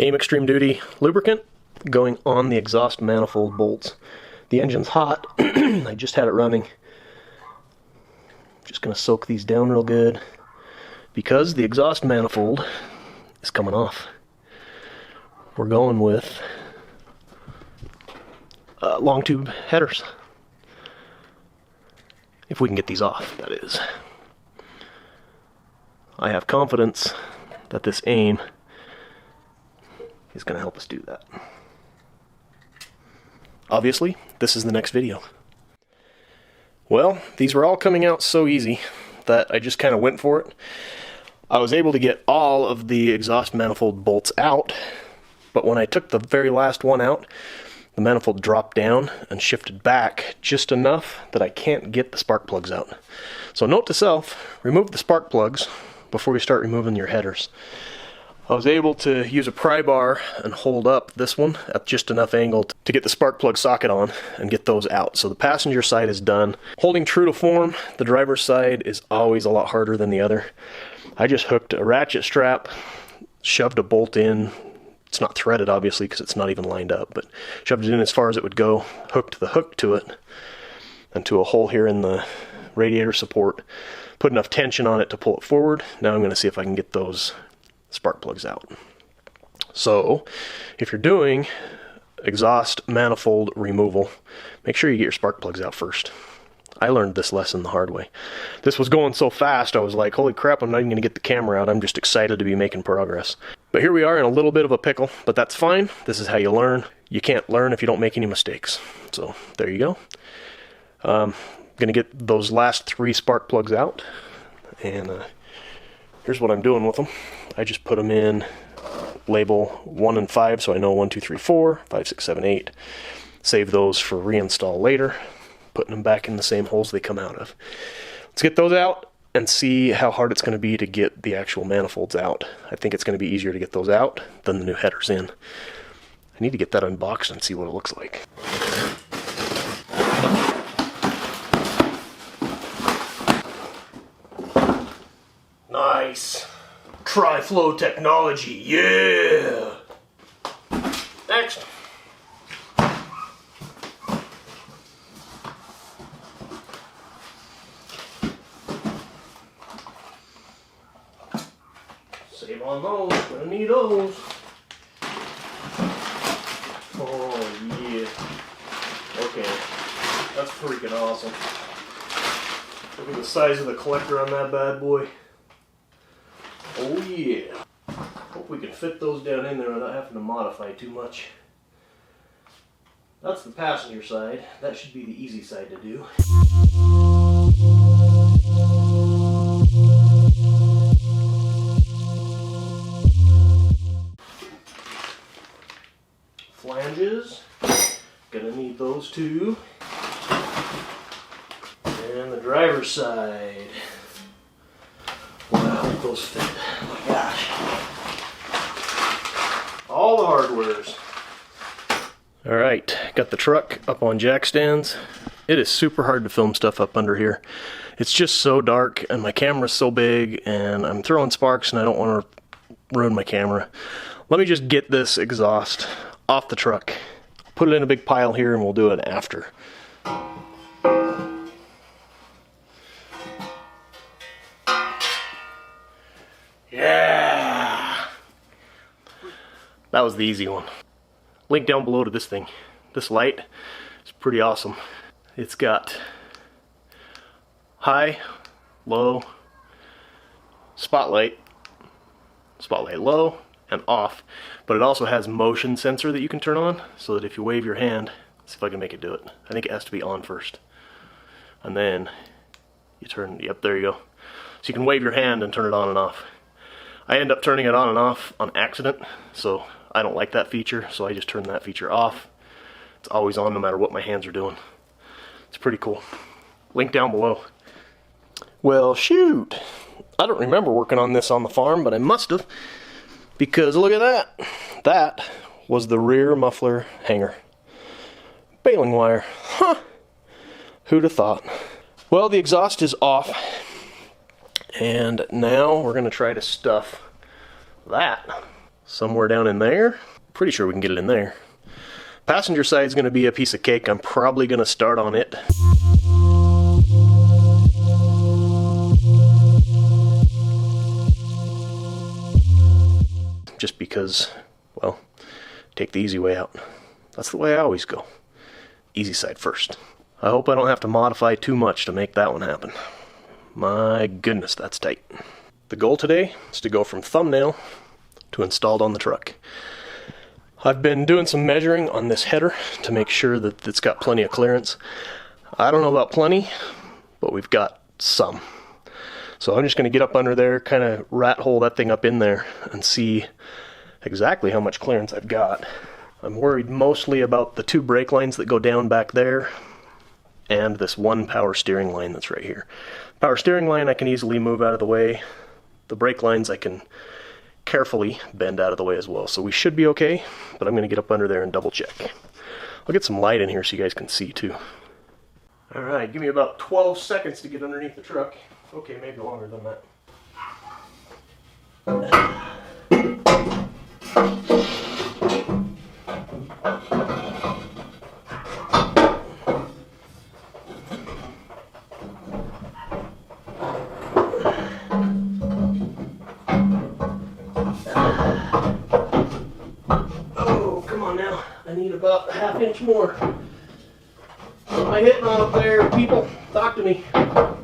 AIM Extreme Duty lubricant going on the exhaust manifold bolts. The engine's hot. I just had it running. Just going to soak these down real good because the exhaust manifold is coming off. We're going with long tube headers. If we can get these off, that is. I have confidence that this AIM is going to help us do that. Obviously, this is the next video. Well, these were all coming out so easy that I just kind of went for it. I was able to get all of the exhaust manifold bolts out, but when I took the very last one out, the manifold dropped down and shifted back just enough that I can't get the spark plugs out. So note to self, remove the spark plugs before you start removing your headers. I was able to use a pry bar and hold up this one at just enough angle to get the spark plug socket on and get those out. So the passenger side is done. Holding true to form, the driver's side is always a lot harder than the other. I just hooked a ratchet strap, shoved a bolt in. It's not threaded obviously because it's not even lined up, but shoved it in as far as it would go, hooked the hook to it and to a hole here in the radiator support, put enough tension on it to pull it forward. Now I'm going to see if I can get those spark plugs out. So if you're doing exhaust manifold removal, make sure you get your spark plugs out first. I learned this lesson the hard way. This was going so fast, I was like, holy crap, I'm not even going to get the camera out. I'm just excited to be making progress. But here we are in a little bit of a pickle, but that's fine. This is how you learn. You can't learn if you don't make any mistakes. So there you go. I'm going to get those last 3 spark plugs out, and here's what I'm doing with them. I just put them in label 1 and 5, so I know 1, 2, 3, 4, 5, 6, 7, 8. Save those for reinstall later, putting them back in the same holes they come out of. Let's get those out and see how hard it's going to be to get the actual manifolds out. I think it's going to be easier to get those out than the new headers in. I need to get that unboxed and see what it looks like. Nice. Tri-flow technology, yeah! Next. Save on those, gonna need those. Oh yeah. Okay, that's freaking awesome. Look at the size of the collector on that bad boy. Oh yeah. Hope we can fit those down in there without having to modify too much. That's the passenger side. That should be the easy side to do. Flanges. Gonna need those too. And the driver's side. Wow, look at those fit. Oh my gosh. All the hardwares. Alright, got the truck up on jack stands. It is super hard to film stuff up under here. It's just so dark and my camera's so big and I'm throwing sparks and I don't want to ruin my camera. Let me just get this exhaust off the truck. Put it in a big pile here and we'll do it after. Yeah! That was the easy one. Link down below to this thing. This light is pretty awesome. It's got high, low, spotlight low, and off. But it also has motion sensor that you can turn on, so that if you wave your hand, let's see if I can make it do it. I think it has to be on first. And then you turn, yep, there you go. So you can wave your hand and turn it on and off. I end up turning it on and off on accident, so I don't like that feature, so I just turn that feature off. It's always on no matter what my hands are doing. It's pretty cool. Link down below. Well, shoot. I don't remember working on this on the farm, but I must have, because look at that. That was the rear muffler hanger. Baling wire. Huh. Who'd have thought? Well, the exhaust is off. And now we're going to try to stuff that somewhere down in there. Pretty sure we can get it in there. Passenger side is going to be a piece of cake. I'm probably going to start on it. Just because, well, take the easy way out. That's the way I always go. Easy side first. I hope I don't have to modify too much to make that one happen. My goodness, that's tight. The goal today is to go from thumbnail to installed on the truck. I've been doing some measuring on this header to make sure that it's got plenty of clearance. I don't know about plenty, but we've got some. So I'm just going to get up under there, kind of rat hole that thing up in there and see exactly how much clearance I've got. I'm worried mostly about the 2 brake lines that go down back there and this one power steering line that's right here. Power steering line I can easily move out of the way. The brake lines I can carefully bend out of the way as well. So we should be okay, but I'm going to get up under there and double check. I'll get some light in here so you guys can see too. Alright, give me about 12 seconds to get underneath the truck. Okay, maybe longer than that. Oh, come on now. I need about a ½ inch more. What am I hitting on up there, people? Talk to me. I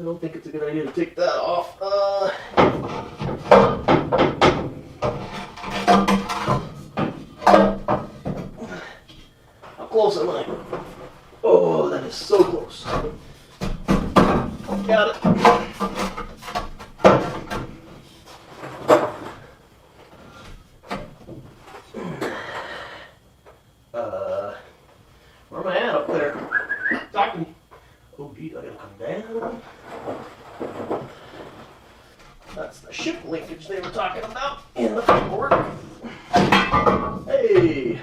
don't think it's a good idea to take that off. How close am I? Oh, that is so close. Got it. Where am I at up there? Talk to me. Oh, geez, I gotta come down. That's the ship linkage they were talking about in the paperwork. Hey!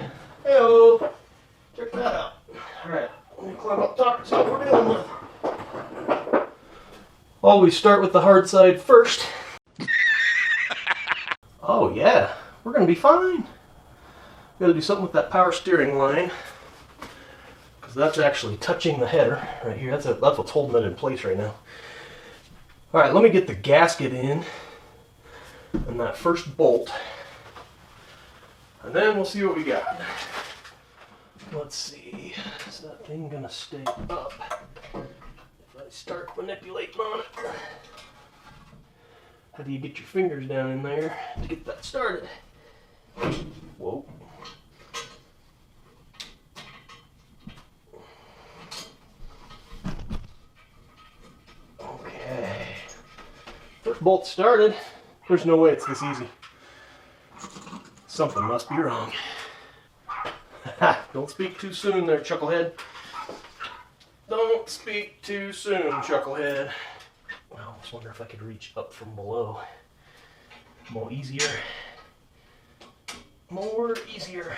Hey-o! Check that out. Alright, let me climb up top and see what we're dealing with. Always start with the hard side first. Oh yeah, we're gonna be fine. Gotta do something with that power steering line. Because that's actually touching the header right here. That's what's holding it in place right now. Alright, let me get the gasket in and that first bolt. And then we'll see what we got. Let's see. Is that thing gonna stay up if I start manipulating on it? How do you get your fingers down in there to get that started? Whoa. Okay. First bolt started. There's no way it's this easy. Something must be wrong. Don't speak too soon there, Chucklehead. Don't speak too soon, Chucklehead. I almost wonder if I could reach up from below. More easier. More easier.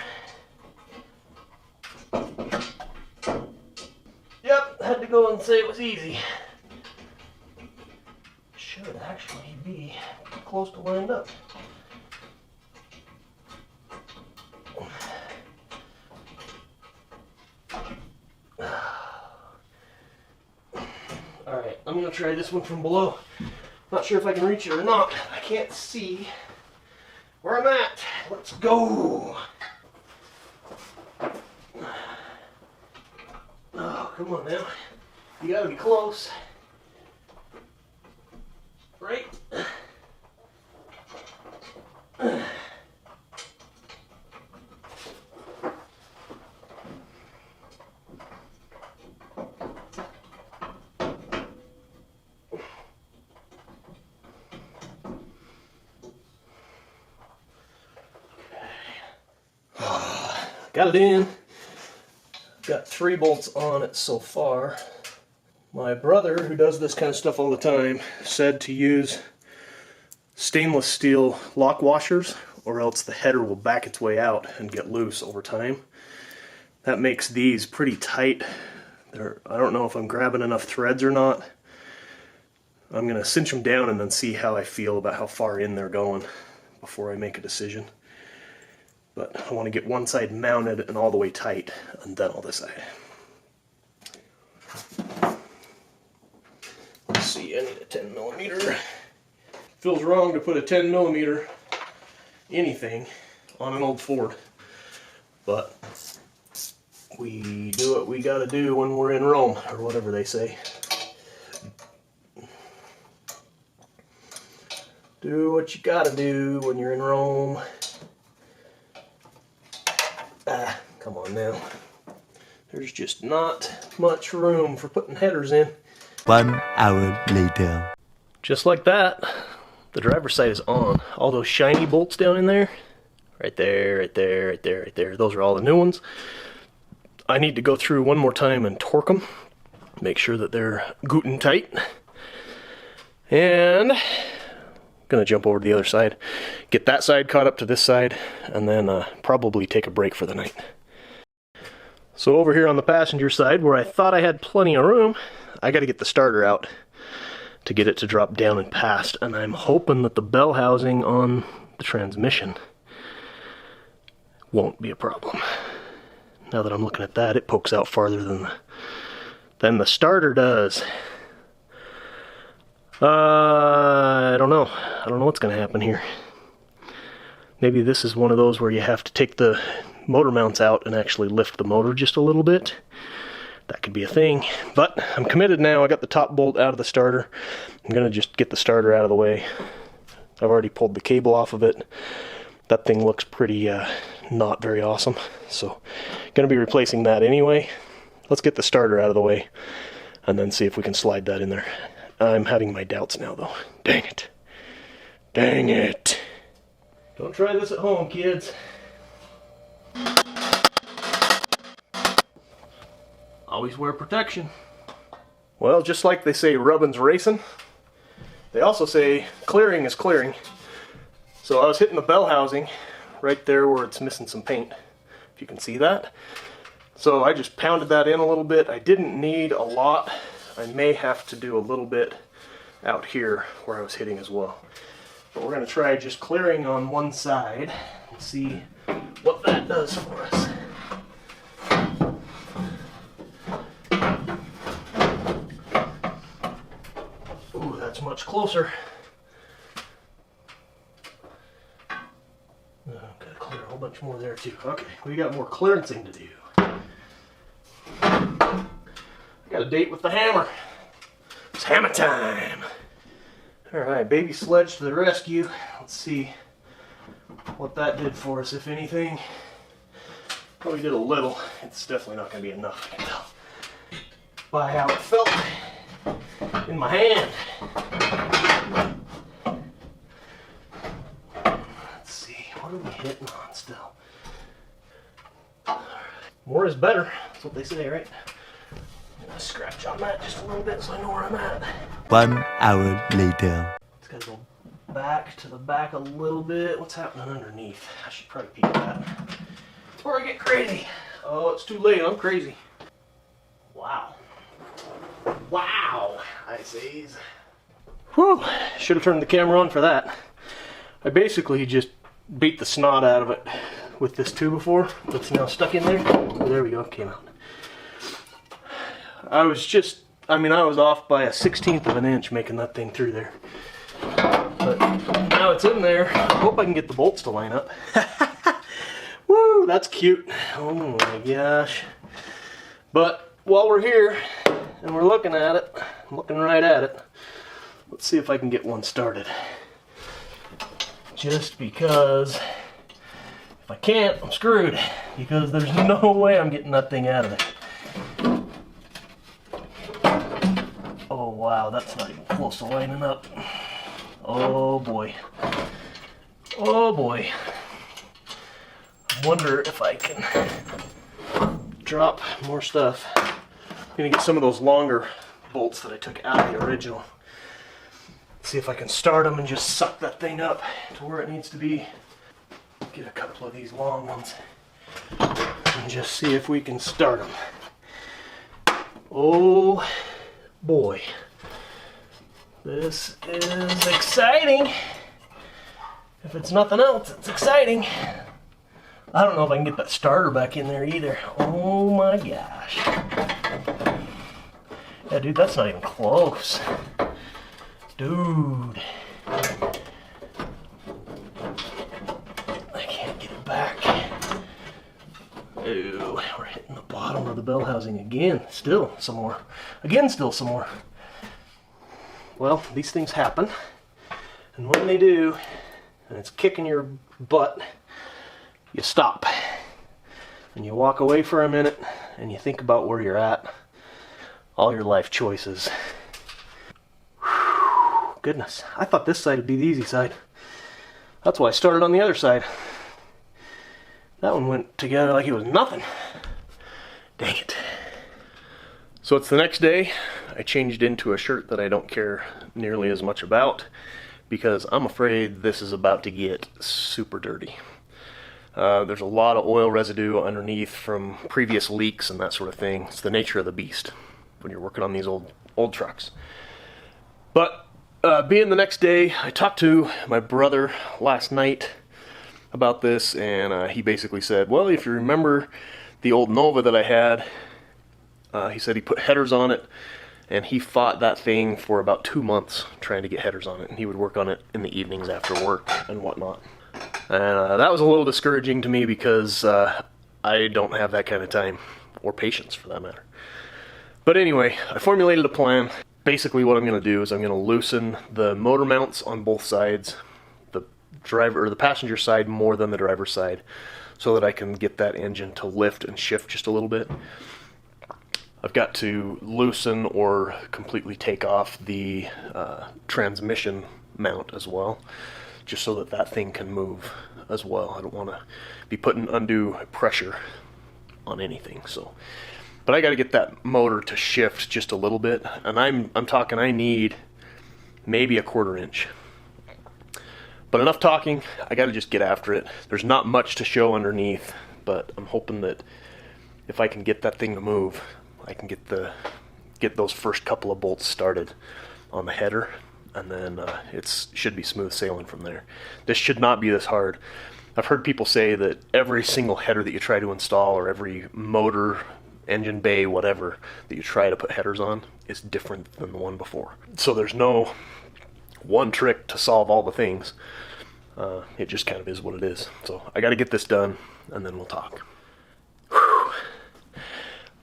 Yep, had to go and say it was easy. Should actually be close to lined up. Alright, I'm going to try this one from below. Not sure if I can reach it or not. I can't see where I'm at. Let's go. Oh, come on now. You gotta be close. Right? Got it in. Got 3 bolts on it so far. My brother, who does this kind of stuff all the time, said to use stainless steel lock washers or else the header will back its way out and get loose over time. That makes these pretty tight. I don't know if I'm grabbing enough threads or not. I'm going to cinch them down and then see how I feel about how far in they're going before I make a decision. But I want to get one side mounted and all the way tight, and then I'll decide. Let's see, I need a 10mm. Feels wrong to put a 10mm anything on an old Ford, but we do what we gotta do when we're in Rome, or whatever they say. Do what you gotta do when you're in Rome. Ah, come on now. There's just not much room for putting headers in. 1 hour later. Just like that, the driver's side is on. All those shiny bolts down in there, right there, right there, right there, right there, those are all the new ones. I need to go through one more time and torque them, make sure that they're guten tight. And gonna jump over to the other side, get that side caught up to this side, and then probably take a break for the night. So over here on the passenger side, where I thought I had plenty of room, I gotta get the starter out to get it to drop down and past, and I'm hoping that the bell housing on the transmission won't be a problem. Now that I'm looking at that, it pokes out farther than the starter does. I don't know. I don't know what's going to happen here. Maybe this is one of those where you have to take the motor mounts out and actually lift the motor just a little bit. That could be a thing. But I'm committed now. I got the top bolt out of the starter. I'm going to just get the starter out of the way. I've already pulled the cable off of it. That thing looks pretty not very awesome. So going to be replacing that anyway. Let's get the starter out of the way and then see if we can slide that in there. I'm having my doubts now, though. Dang it. Dang it. Don't try this at home, kids. Always wear protection. Well, just like they say rubbin's racing, they also say clearing is clearing. So I was hitting the bell housing right there where it's missing some paint, if you can see that. So I just pounded that in a little bit. I didn't need a lot. I may have to do a little bit out here where I was hitting as well. But we're going to try just clearing on one side and see what that does for us. Ooh, that's much closer. Oh, gotta clear a whole bunch more there too. Okay, we got more clearancing to do. Got a date with the hammer. It's hammer time. Alright, baby sledge to the rescue. Let's see what that did for us, if anything. Probably did a little. It's definitely not going to be enough, I can tell by how it felt in my hand. Let's see, what are we hitting on still? More is better. That's what they say, right? Scratch on that just a little bit so I know where I'm at. 1 hour later. It's got to go back to the back a little bit. What's happening underneath? I should probably peek that. Before I get crazy. Oh, it's too late. I'm crazy. Wow. Wow, I says. Whew. Should have turned the camera on for that. I basically just beat the snot out of it with this 2x4 that's now stuck in there. Oh, there we go. Came out. I was off by a 1/16 of an inch making that thing through there. But now it's in there. I hope I can get the bolts to line up. Woo, that's cute. Oh my gosh. But while we're here and we're looking at it, I'm looking right at it, let's see if I can get one started. Just because if I can't, I'm screwed. Because there's no way I'm getting that thing out of there. Oh wow, that's not even close to lining up. Oh boy. Oh boy. I wonder if I can drop more stuff. I'm gonna get some of those longer bolts that I took out of the original. See if I can start them and just suck that thing up to where it needs to be. Get a couple of these long ones and just see if we can start them. Oh boy. This is exciting. If it's nothing else, it's exciting. I don't know if I can get that starter back in there either. Oh my gosh. Yeah, dude, that's not even close. Dude. I can't get it back. Ooh, we're hitting the bottom of the bell housing again. Still some more. Again, still some more. Well, these things happen. And when they do, and it's kicking your butt, you stop. And you walk away for a minute, and you think about where you're at. All your life choices. Whew, goodness, I thought this side would be the easy side. That's why I started on the other side. That one went together like it was nothing. Dang it. So it's the next day. I changed into a shirt that I don't care nearly as much about because I'm afraid this is about to get super dirty. There's a lot of oil residue underneath from previous leaks and that sort of thing. It's the nature of the beast when you're working on these old trucks. But being the next day, I talked to my brother last night about this, and he basically said, well, if you remember the old Nova that I had, he said he put headers on it, and he fought that thing for about 2 months trying to get headers on it, and he would work on it in the evenings after work and whatnot. And that was a little discouraging to me because I don't have that kind of time, or patience for that matter. But anyway, I formulated a plan. Basically what I'm going to do is I'm going to loosen the motor mounts on both sides, the driver or the passenger side more than the driver's side, so that I can get that engine to lift and shift just a little bit. I've got to loosen or completely take off the transmission mount as well, just so that that thing can move as well. I don't want to be putting undue pressure on anything. But I got to get that motor to shift just a little bit, and I'm talking I need maybe a 1/4 inch. But enough talking, I got to just get after it. There's not much to show underneath, but I'm hoping that if I can get that thing to move, I can get those first couple of bolts started on the header, and then it should be smooth sailing from there. This should not be this hard. I've heard people say that every single header that you try to install, or every motor, engine bay, whatever, that you try to put headers on is different than the one before. So there's no one trick to solve all the things. It just kind of is what it is. So I got to get this done, and then we'll talk. Whew.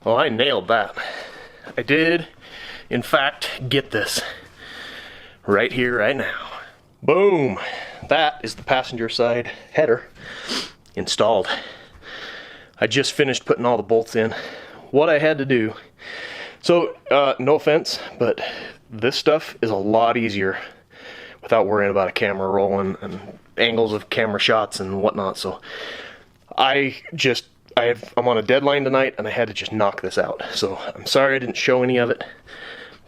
Well, I nailed that. I did, in fact, get this right here, right now. Boom! That is the passenger side header installed. I just finished putting all the bolts in. What I had to do, so no offense, but this stuff is a lot easier without worrying about a camera rolling and angles of camera shots and whatnot. So I'm on a deadline tonight, and I had to just knock this out. So I'm sorry I didn't show any of it,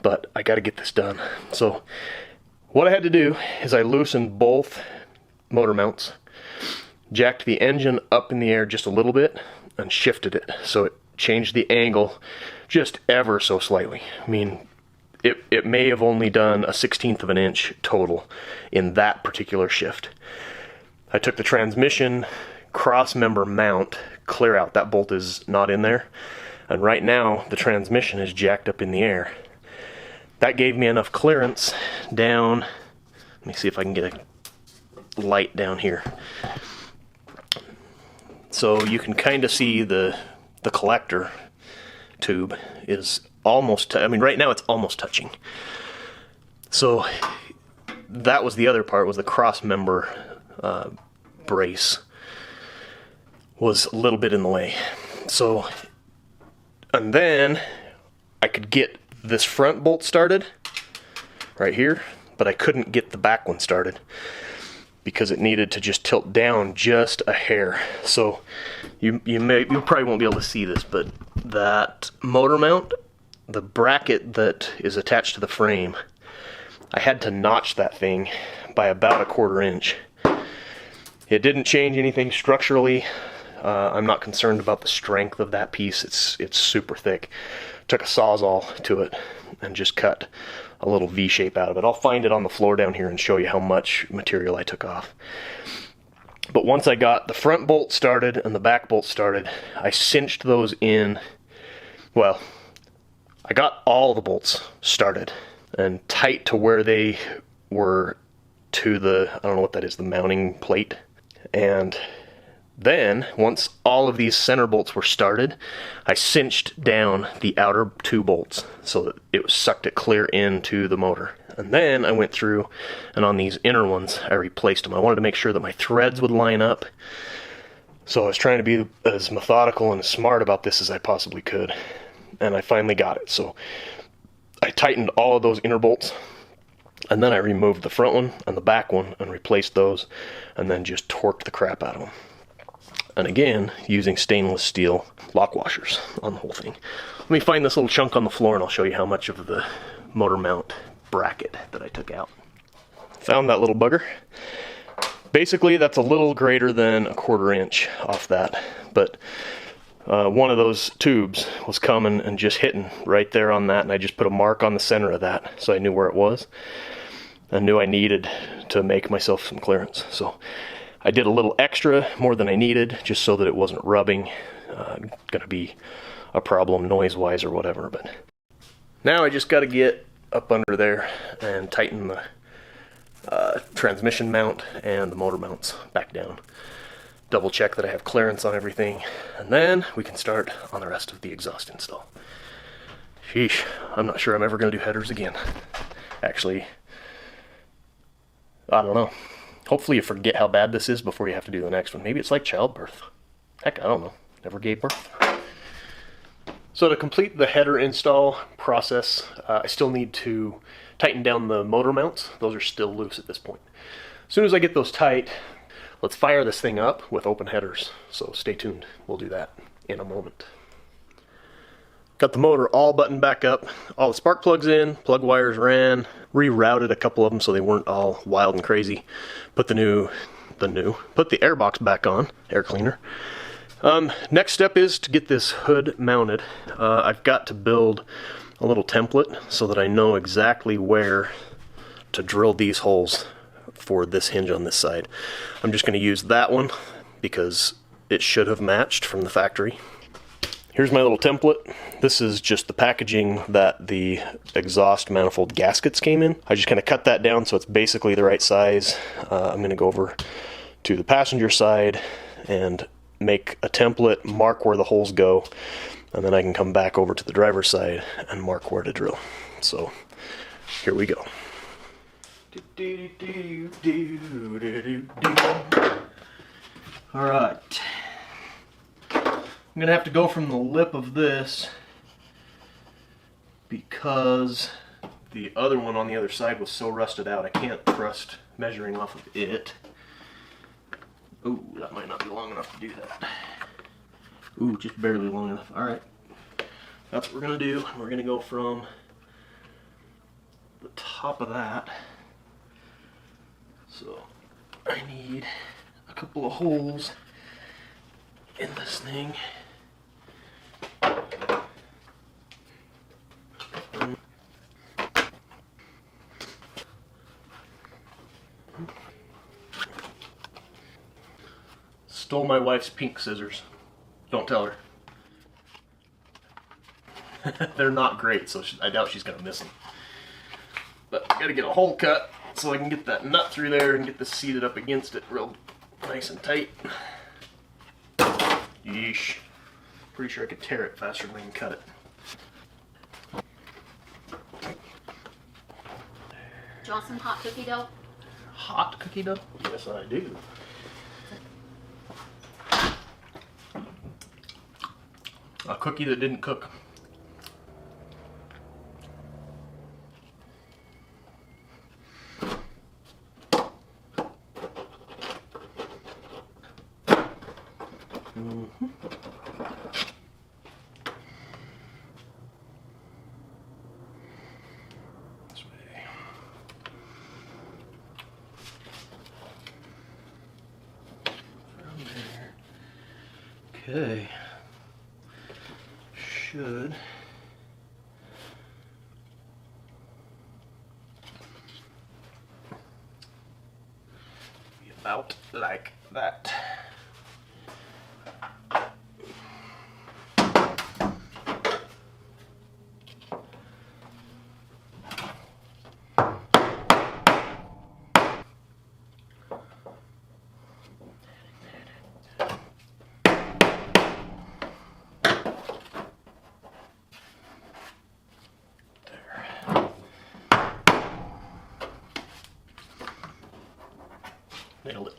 but I got to get this done. So what I had to do is I loosened both motor mounts, jacked the engine up in the air just a little bit, and shifted it so it changed the angle just ever so slightly. I mean, it may have only done a 1/16 of an inch total in that particular shift. I took the transmission cross member mount clear out. That bolt is not in there, and right now the transmission is jacked up in the air. That gave me enough clearance down. Let me see if I can get a light down here. So you can kind of see the collector tube is almost, right now it's almost touching. So that was the other part, was the cross member brace was a little bit in the way. So, and then I could get this front bolt started right here, but I couldn't get the back one started because it needed to just tilt down just a hair. So you probably won't be able to see this, but that motor mount, the bracket that is attached to the frame, I had to notch that thing by about a 1/4 inch. It didn't change anything structurally. I'm not concerned about the strength of that piece. It's super thick. Took a Sawzall to it and just cut a little V shape out of it. I'll find it on the floor down here and show you how much material I took off. But once I got the front bolt started and the back bolt started, I cinched those in. Well, I got all the bolts started and tight to where they were to the, I don't know what that is, the mounting plate. And then, once all of these center bolts were started, I cinched down the outer 2 bolts so that it sucked it clear into the motor. And then I went through, and on these inner ones, I replaced them. I wanted to make sure that my threads would line up. So I was trying to be as methodical and smart about this as I possibly could. And I finally got it. So I tightened all of those inner bolts, and then I removed the front one and the back one and replaced those, and then just torqued the crap out of them. And again, using stainless steel lock washers on the whole thing. Let me find this little chunk on the floor and I'll show you how much of the motor mount bracket that I took out. Found that little bugger. Basically, that's a little greater than a 1/4 inch off that, but one of those tubes was coming and just hitting right there on that, and I just put a mark on the center of that so I knew where it was. I knew I needed to make myself some clearance. So I did a little extra, more than I needed, just so that it wasn't rubbing. Gonna be a problem noise-wise or whatever. But now I just got to get up under there and tighten the transmission mount and the motor mounts back down. Double check that I have clearance on everything, and then we can start on the rest of the exhaust install. Sheesh, I'm not sure I'm ever going to do headers again. Actually, I don't know. Hopefully you forget how bad this is before you have to do the next one. Maybe it's like childbirth. Heck, I don't know. Never gave birth. So to complete the header install process, I still need to tighten down the motor mounts. Those are still loose at this point. As soon as I get those tight, let's fire this thing up with open headers. So stay tuned. We'll do that in a moment. Got the motor all buttoned back up, all the spark plugs in, plug wires ran, rerouted a couple of them so they weren't all wild and crazy. Put put the air box back on, air cleaner. Next step is to get this hood mounted. I've got to build a little template so that I know exactly where to drill these holes for this hinge on this side. I'm just going to use that one because it should have matched from the factory. Here's my little template. This is just the packaging that the exhaust manifold gaskets came in. I just kind of cut that down so it's basically the right size. I'm going to go over to the passenger side and make a template, mark where the holes go, and then I can come back over to the driver's side and mark where to drill. So here we go. All right. I'm gonna have to go from the lip of this because the other one on the other side was so rusted out I can't trust measuring off of it. Ooh, that might not be long enough to do that. Ooh, just barely long enough. All right, that's what we're gonna do. We're gonna go from the top of that. So I need a couple of holes in this thing. Stole my wife's pink scissors. Don't tell her. They're not great, so I doubt she's gonna miss them. But I gotta get a hole cut so I can get that nut through there and get this seated up against it real nice and tight. Yeesh. Pretty sure I could tear it faster than I can cut it. Do you want some hot cookie dough? Hot cookie dough? Yes, I do. A cookie that didn't cook. This way. From there. Okay. Should like that. Nailed it.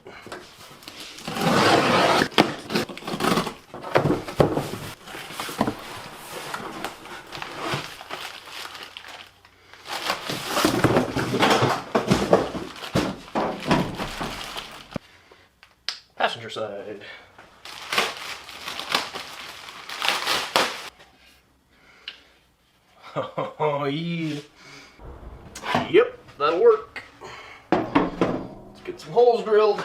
Passenger side. Oh, yeah. Yep, that'll work. Let's get some holes drilled.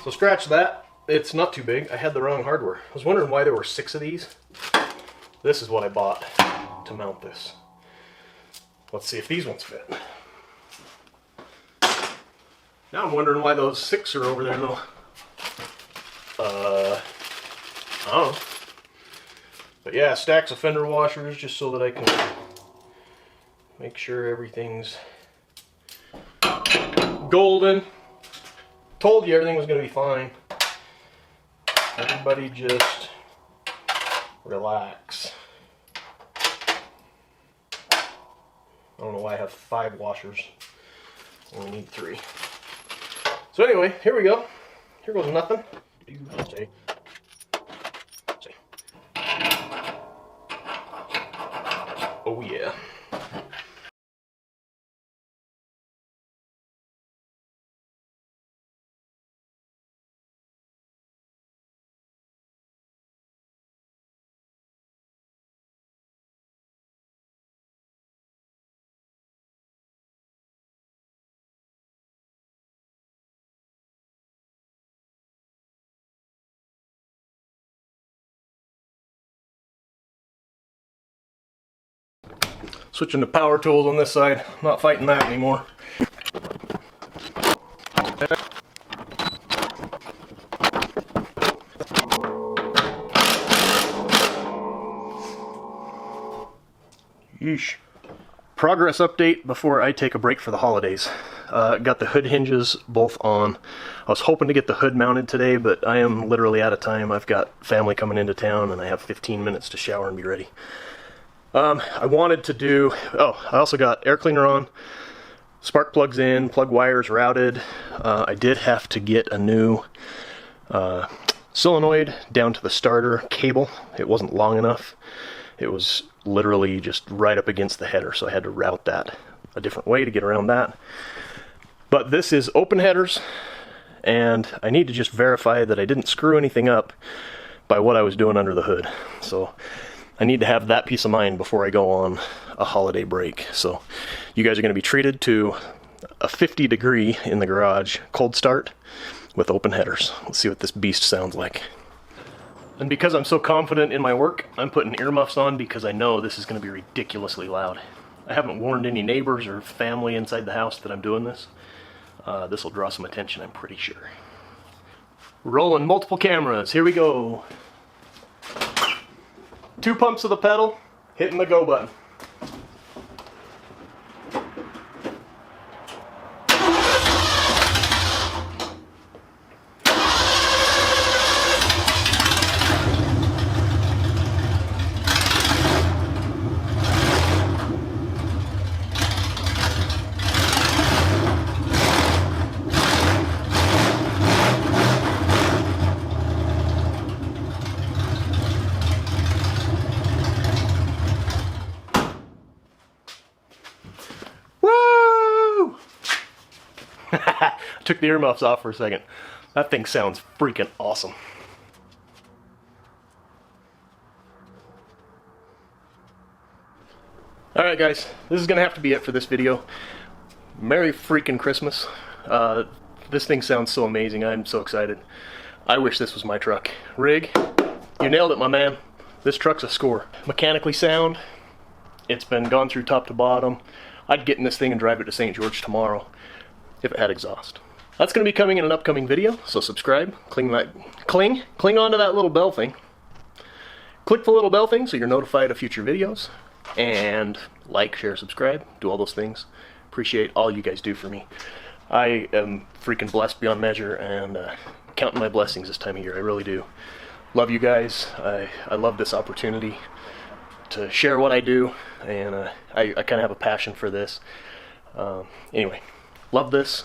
So scratch that. It's not too big. I had the wrong hardware. I was wondering why there were 6 of these. This is what I bought to mount this. Let's see if these ones fit. Now I'm wondering why those 6 are over there though. I don't know. But yeah, stacks of fender washers just so that I can make sure everything's golden. Told you everything was going to be fine. Everybody just relax. I don't know why I have 5 washers. Only need 3. So anyway, here we go. Here goes nothing. Say. Oh yeah. Switching to power tools on this side. Not fighting that anymore. Yeesh. Progress update before I take a break for the holidays. Got the hood hinges both on. I was hoping to get the hood mounted today, but I am literally out of time. I've got family coming into town and I have 15 minutes to shower and be ready. I wanted to do, I also got air cleaner on, spark plugs in, plug wires routed. I did have to get a new solenoid down to the starter cable. It wasn't long enough. It was literally just right up against the header, so I had to route that a different way to get around that. But this is open headers, and I need to just verify that I didn't screw anything up by what I was doing under the hood. So I need to have that peace of mind before I go on a holiday break. So you guys are going to be treated to a 50 degree in the garage cold start with open headers. Let's see what this beast sounds like. And because I'm so confident in my work, I'm putting earmuffs on because I know this is going to be ridiculously loud. I haven't warned any neighbors or family inside the house that I'm doing this. This will draw some attention, I'm pretty sure. Rolling multiple cameras. Here we go. 2 pumps of the pedal, hitting the go button. Took the earmuffs off for a second. That thing sounds freaking awesome. Alright guys, this is going to have to be it for this video. Merry freaking Christmas. This thing sounds so amazing. I'm so excited. I wish this was my truck. Rig, you nailed it, my man. This truck's a score. Mechanically sound. It's been gone through top to bottom. I'd get in this thing and drive it to St. George tomorrow if it had exhaust. That's going to be coming in an upcoming video, so subscribe. Cling onto that little bell thing. Click the little bell thing so you're notified of future videos. And like, share, subscribe. Do all those things. Appreciate all you guys do for me. I am freaking blessed beyond measure, and counting my blessings this time of year. I really do. Love you guys. I love this opportunity to share what I do, and I kind of have a passion for this. Anyway, love this.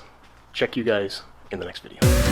Check you guys in the next video.